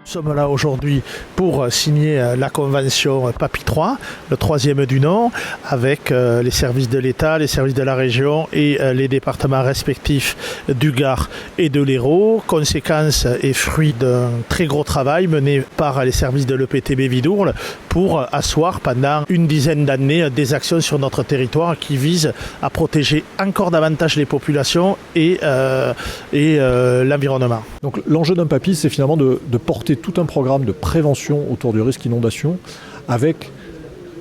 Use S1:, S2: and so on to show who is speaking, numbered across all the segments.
S1: Nous sommes là aujourd'hui pour signer la convention PAPI 3, le troisième du nom, avec les services de l'État, les services de la région et les départements respectifs du Gard et de l'Hérault. Conséquence et fruit d'un très gros travail mené par les services de l'EPTB Vidourle pour asseoir pendant une dizaine d'années des actions sur notre territoire qui visent à protéger encore davantage les populations et l'environnement.
S2: Donc l'enjeu d'un PAPI, c'est finalement de porter tout un programme de prévention autour du risque inondation avec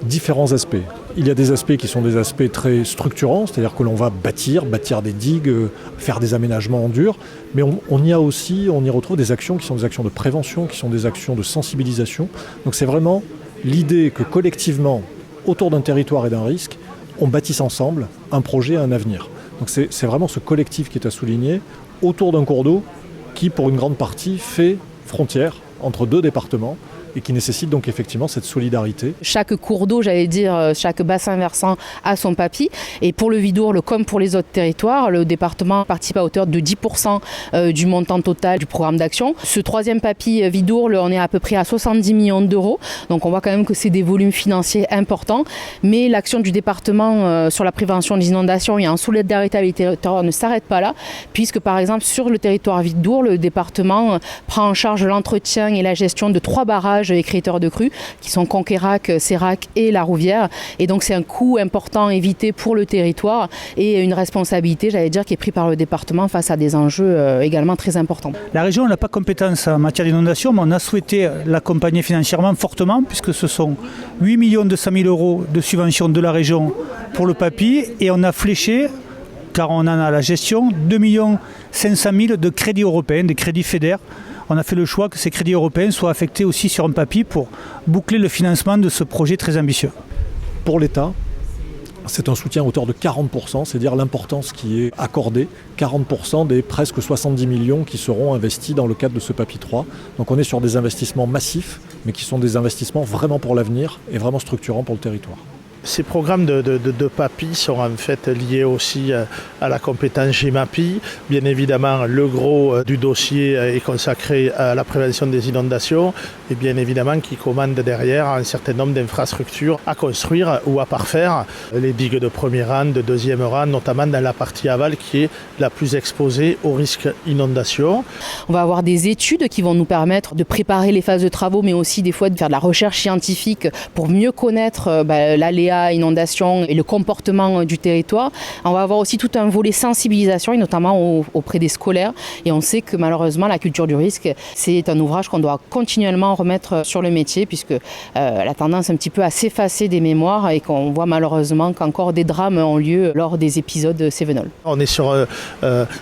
S2: différents aspects. Il y a des aspects qui sont des aspects très structurants, c'est-à-dire que l'on va bâtir des digues, faire des aménagements en dur, mais on y retrouve des actions qui sont des actions de prévention, qui sont des actions de sensibilisation. Donc c'est vraiment l'idée que collectivement, autour d'un territoire et d'un risque, on bâtisse ensemble un projet, un avenir. Donc c'est vraiment ce collectif qui est à souligner autour d'un cours d'eau qui, pour une grande partie, fait frontière entre deux départements et qui nécessite donc effectivement cette solidarité.
S3: Chaque cours d'eau, chaque bassin versant a son PAPI. Et pour le Vidourle, comme pour les autres territoires, le département participe à hauteur de 10% du montant total du programme d'action. Ce troisième PAPI Vidourle, on est à peu près à 70 millions d'euros. Donc on voit quand même que c'est des volumes financiers importants. Mais l'action du département sur la prévention des inondations et en solidarité avec les territoires ne s'arrête pas là, puisque par exemple sur le territoire Vidourle, le département prend en charge l'entretien et la gestion de 3 barrages et créateurs de crues qui sont Conquérac, Sérac et La Rouvière. Et donc c'est un coût important évité pour le territoire et une responsabilité, qui est prise par le département face à des enjeux également très importants.
S4: La région n'a pas compétence en matière d'inondation, mais on a souhaité l'accompagner financièrement fortement, puisque ce sont 8 200 000 euros de subventions de la région pour le PAPI, et on a fléché, car on en a la gestion, 2 500 000 de crédits européens, des crédits FEDER. On a fait le choix que ces crédits européens soient affectés aussi sur un PAPI pour boucler le financement de ce projet très ambitieux.
S2: Pour l'État, c'est un soutien à hauteur de 40%, c'est-à-dire l'importance qui est accordée, 40% des presque 70 millions qui seront investis dans le cadre de ce PAPI 3. Donc on est sur des investissements massifs, mais qui sont des investissements vraiment pour l'avenir et vraiment structurants pour le territoire.
S1: Ces programmes de PAPI sont en fait liés aussi à la compétence GEMAPI. Bien évidemment, le gros du dossier est consacré à la prévention des inondations et bien évidemment qui commande derrière un certain nombre d'infrastructures à construire ou à parfaire. Les digues de premier rang, de deuxième rang, notamment dans la partie aval qui est la plus exposée au risque inondation.
S3: On va avoir des études qui vont nous permettre de préparer les phases de travaux, mais aussi des fois de faire de la recherche scientifique pour mieux connaître l'aléa, inondation et le comportement du territoire. On va avoir aussi tout un volet sensibilisation et notamment auprès des scolaires. Et on sait que malheureusement la culture du risque, c'est un ouvrage qu'on doit continuellement remettre sur le métier puisque la tendance un petit peu à s'effacer des mémoires et qu'on voit malheureusement qu'encore des drames ont lieu lors des épisodes cévenols.
S1: On est sur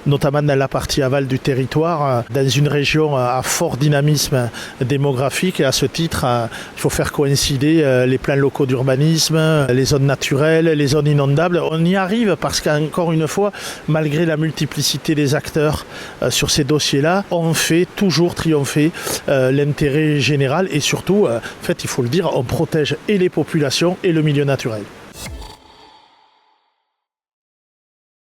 S1: notamment dans la partie aval du territoire, dans une région à fort dynamisme démographique et à ce titre, il faut faire coïncider les plans locaux d'urbanisme, les zones naturelles, les zones inondables. On y arrive parce qu'encore une fois, malgré la multiplicité des acteurs sur ces dossiers-là, on fait toujours triompher l'intérêt général et surtout, il faut le dire, on protège et les populations et le milieu naturel.